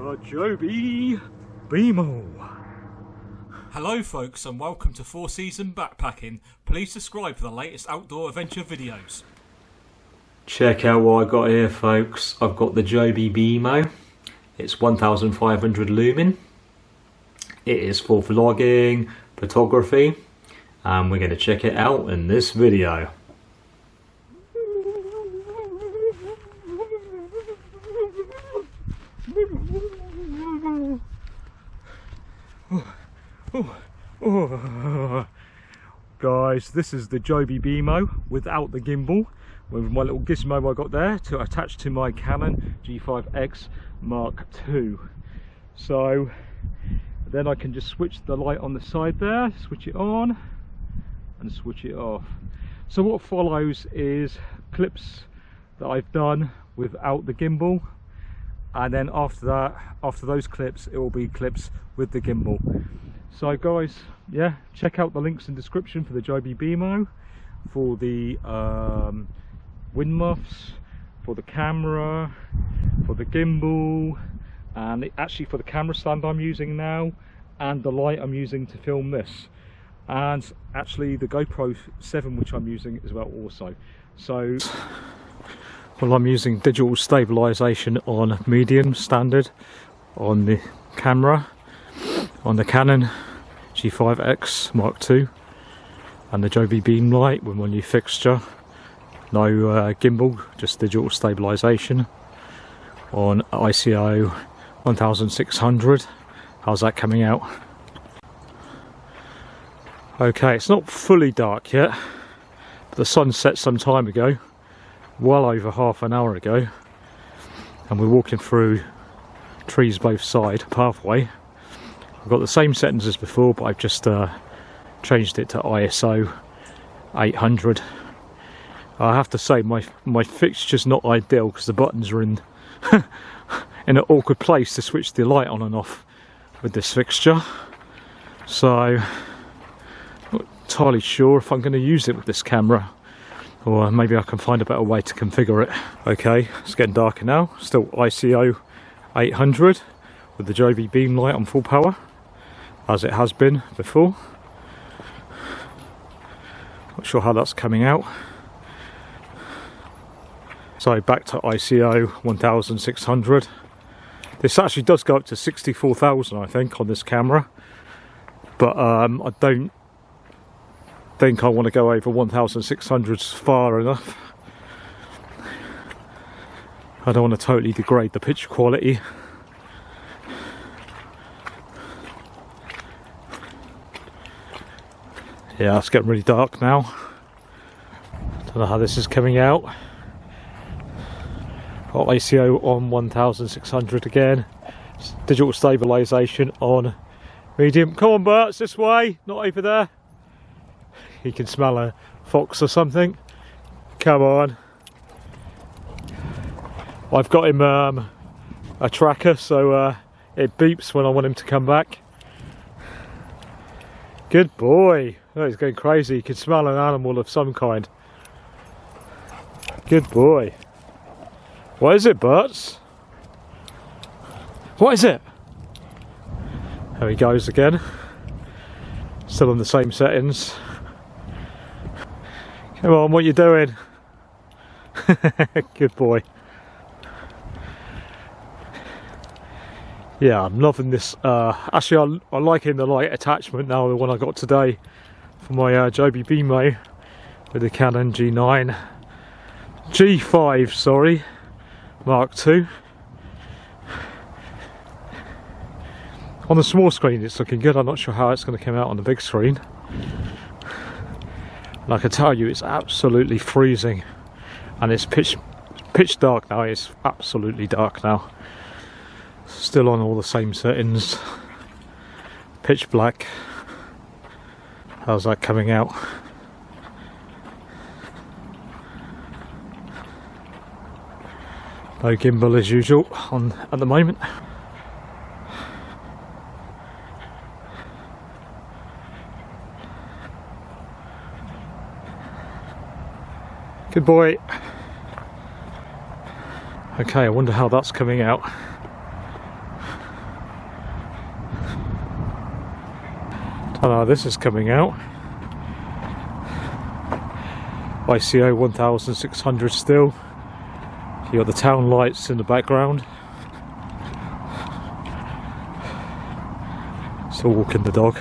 the JOBY Beamo. Hello folks and welcome to 4 Season Backpacking. Please subscribe for the latest outdoor adventure videos. Check out what I got here, folks. I've got the JOBY Beamo. It's 1500 lumen. It is for vlogging, photography, and we're going to check it out in this video. Guys, this is the JOBY Beamo without the gimbal, with my little gizmo I got there to attach to my Canon G5X Mark II. So then I can just switch the light on the side there, switch it on and switch it off. So what follows is clips that I've done without the gimbal, and then after that, after those clips, it will be clips with the gimbal. So guys, yeah, check out the links in the description for the JOBY Beamo, for the wind muffs, for the camera, for the gimbal, and actually for the camera stand I'm using now, and the light I'm using to film this, and actually the GoPro 7 which I'm using as well also. So well, I'm using digital stabilization on medium standard on the camera, on the Canon G5X Mark II, and the JOBY Beam light with my new fixture. No gimbal, just digital stabilization on ISO 1600. How's that coming out? Okay, it's not fully dark yet, but the sun set some time ago, well over half an hour ago, and we're walking through trees both side pathway. I've got the same settings as before, but I've just changed it to ISO 800. I have to say my fixture's not ideal because the buttons are in in an awkward place to switch the light on and off with this fixture. So I'm not entirely sure if I'm going to use it with this camera, or maybe I can find a better way to configure it. Okay, it's getting darker now. Still ISO 800 with the JOBY Beam light on full power, as it has been before. Not sure how that's coming out. So back to ISO 1600. This actually does go up to 64,000 I think on this camera, but I don't think I want to go over 1600 far enough. I don't want to totally degrade the picture quality. Yeah, it's getting really dark now. Don't know how this is coming out. Got ISO on 1600 again. Digital stabilization on medium. Come on, Bert, it's this way, not over there. He can smell a fox or something. Come on. I've got him a tracker, so it beeps when I want him to come back. Good boy. Oh, he's going crazy. He can smell an animal of some kind. Good boy. What is it, Bert? What is it? There he goes again. Still on the same settings. Come on, what are you doing? Good boy. Yeah, I'm loving this. Actually, I'm liking the light attachment now, the one I got today for my JOBY Beamo with the Canon G5, sorry, Mark II. On the small screen it's looking good. I'm not sure how it's going to come out on the big screen. And I can tell you it's absolutely freezing, and it's pitch dark now. It's absolutely dark now. Still on all the same settings. Pitch black. How's that coming out? No gimbal as usual on at the moment. Good boy. Okay, I wonder how that's coming out. Oh, this is coming out. ICO 1600 still. You got the town lights in the background. Still walking the dog.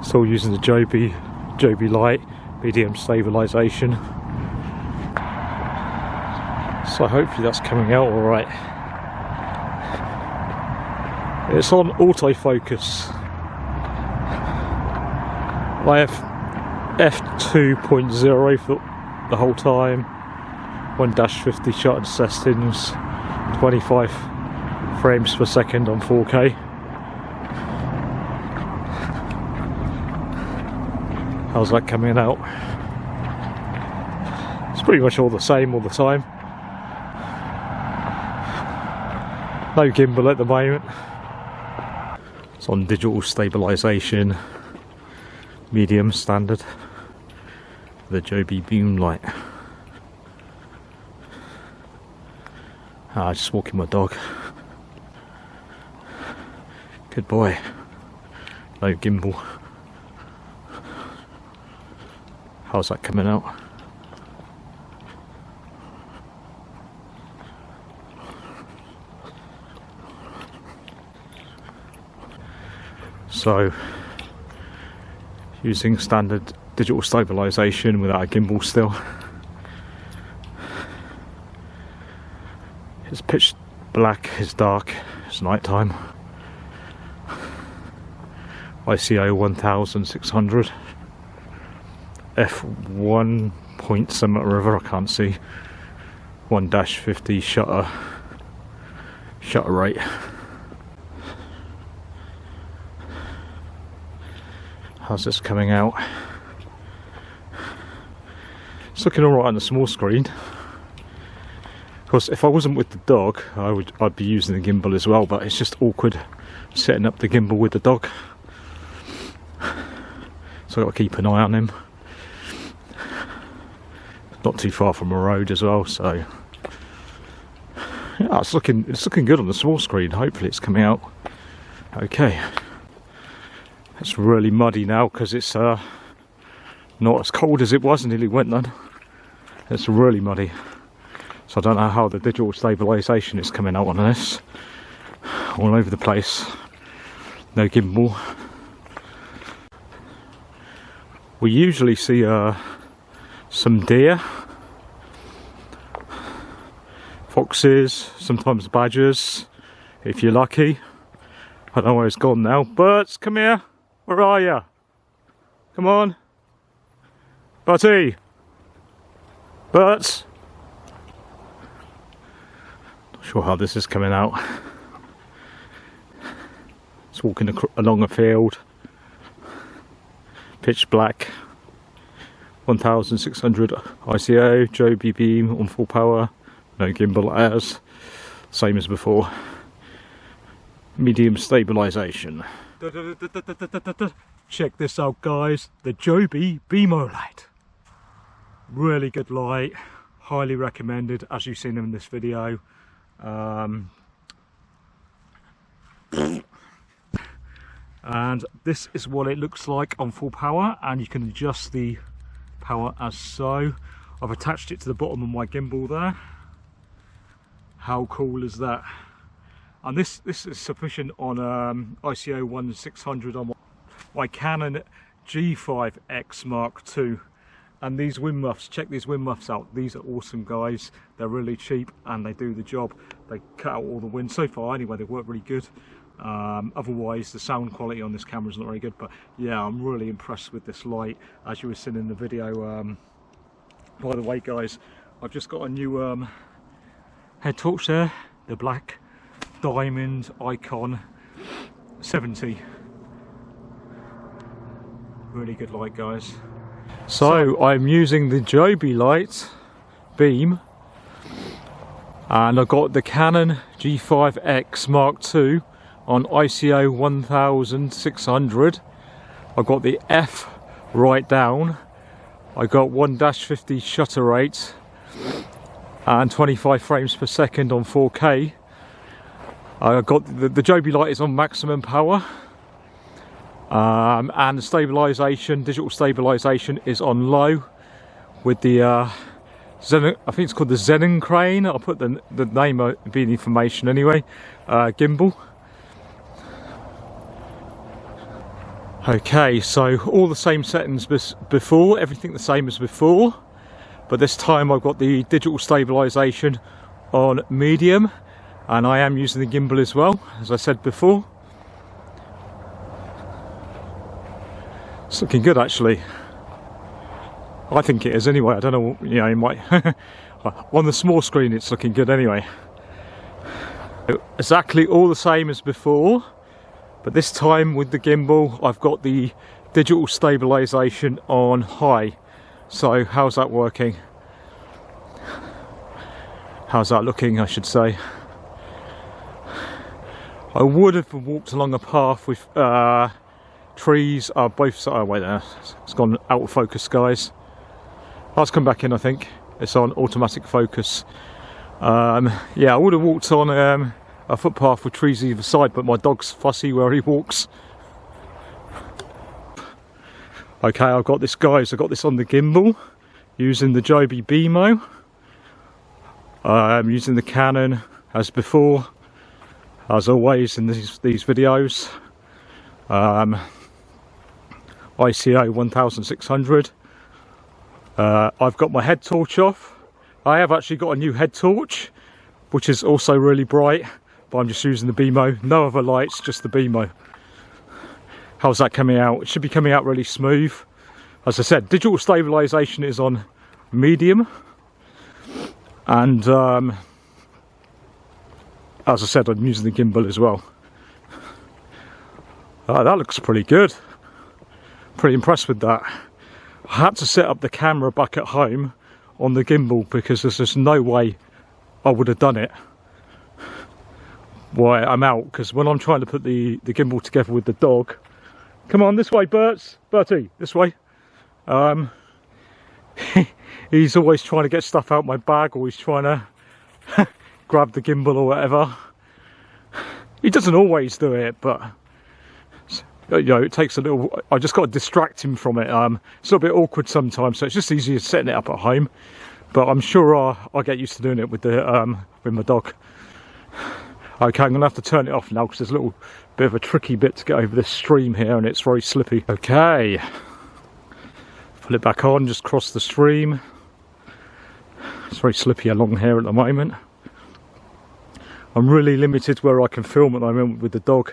Still using the JOBY light, medium stabilisation. So hopefully that's coming out alright. It's on autofocus. I have f2.0 for the whole time. 1-50 shutter settings, 25 frames per second on 4K. How's that coming out? It's pretty much all the same all the time. No gimbal at the moment. It's on digital stabilisation, medium standard. The JOBY Beamo light. Just walking my dog. Good boy. No gimbal. How's that coming out? So, using standard digital stabilisation without a gimbal still. It's pitch black, it's dark, it's night time. ICO 1600. F1 point Summit River, I can't see. 1-50 shutter rate. How's this coming out? It's looking alright on the small screen. Of course, if I wasn't with the dog, I'd be using the gimbal as well, but it's just awkward setting up the gimbal with the dog. So I've got to keep an eye on him. Not too far from a road as well, so yeah, it's looking good on the small screen. Hopefully it's coming out okay. It's really muddy now because it's not as cold as it was until it went then. It's really muddy. So I don't know how the digital stabilisation is coming out on this. All over the place. No gimbal. We usually see some deer, foxes, sometimes badgers, if you're lucky. I don't know where it's gone now. Birds, come here. Where are you? Come on. Buddy. Birds. Not sure how this is coming out. It's walking along a field. Pitch black. 1600 ICO, JOBY Beamo on full power. No gimbal as. Same as before. Medium stabilisation. Check this out, guys. The JOBY Beamo light. Really good light. Highly recommended, as you've seen in this video. And this is what it looks like on full power, and you can adjust the power as so. I've attached it to the bottom of my gimbal there. How cool is that? And this is sufficient on ICO 1600 on my Canon G5X Mark II. And these wind muffs, check these wind muffs out. These are awesome, guys. They're really cheap and they do the job. They cut out all the wind. So far anyway, they work really good. Otherwise the sound quality on this camera is not very good, but yeah, I'm really impressed with this light, as you were seeing in the video. By the way, guys, I've just got a new head torch there, the black diamond icon 70. Really good light, guys. So I'm using the JOBY light beam, and I've got the Canon G5X Mark II on ICO 1600. I've got the F right down. I got 1-50 shutter rate and 25 frames per second on 4K. I got the JOBY light is on maximum power. And the stabilisation, digital stabilisation, is on low with the I think it's called the Zhiyun-Crane. I'll put the name in the information anyway. Gimbal. Okay, so all the same settings before, everything the same as before, but this time I've got the digital stabilisation on medium, and I am using the gimbal as well, as I said before. It's looking good actually. I think it is anyway. I don't know, you know, it might on the small screen it's looking good anyway. Exactly all the same as before, but this time with the gimbal I've got the digital stabilisation on high. So how's that working? How's that looking, I should say. I would have walked along a path with trees both sides. Oh wait, there, it's gone out of focus, guys. Oh, it's come back in, I think. It's on automatic focus. Yeah, I would have walked on a footpath with trees either side, but my dog's fussy where he walks. Okay, I've got this, guys. I've got this on the gimbal using the JOBY Beamo. I'm using the Canon as before, as always in these videos. ICO 1600. I've got my head torch off. I have actually got a new head torch, which is also really bright, but I'm just using the Beamo. No other lights, just the Beamo. How's that coming out? It should be coming out really smooth. As I said, digital stabilisation is on medium, and as I said, I'm using the gimbal as well. That looks pretty good. Pretty impressed with that. I had to set up the camera back at home on the gimbal because there's just no way I would have done it while I'm out, because when I'm trying to put the gimbal together with the dog, come on this way Bertie, this way, he's always trying to get stuff out my bag, or he's trying to grab the gimbal or whatever. He doesn't always do it, but you know, it takes a little. I just got to distract him from it. It's a little bit awkward sometimes, so it's just easier setting it up at home. But I'm sure I'll get used to doing it with my dog. Okay, I'm gonna have to turn it off now because there's a little bit of a tricky bit to get over this stream here, and it's very slippy. Okay, pull it back on. Just cross the stream. It's very slippy along here at the moment. I'm really limited where I can film at the moment with the dog,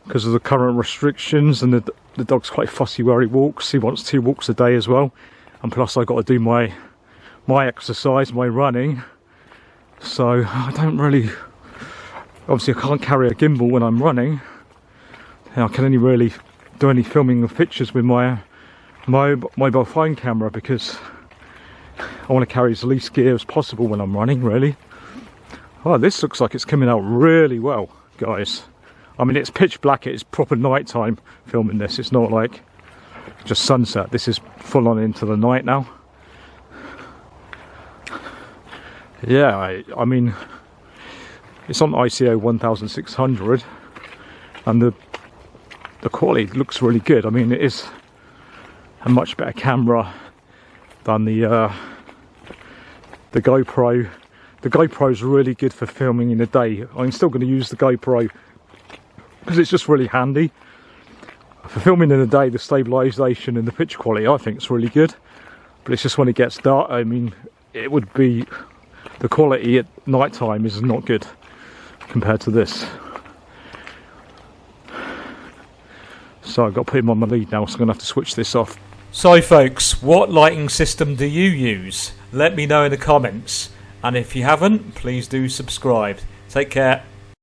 because of the current restrictions, and the dog's quite fussy where he walks. He wants 2 walks a day as well, and plus I've got to do my exercise, my running. So I don't really, obviously I can't carry a gimbal when I'm running. I can only really do any filming of pictures with my mobile phone camera, because I want to carry as least gear as possible when I'm running, really. Oh, this looks like it's coming out really well, guys. I mean, it's pitch black, it's proper night time filming this. It's not like just sunset. This is full on into the night now. Yeah, I mean, it's on ICO 1600, and the quality looks really good. I mean, it is a much better camera than the GoPro. The GoPro is really good for filming in the day. I'm still going to use the GoPro because it's just really handy for filming in the day. The stabilisation and the picture quality, I think, is really good, but it's just when it gets dark. I mean, it would be, the quality at night time is not good compared to this. So I've got to put him on my lead now, so I'm going to have to switch this off. So folks, what lighting system do you use? Let me know in the comments, and if you haven't, please do subscribe. Take care.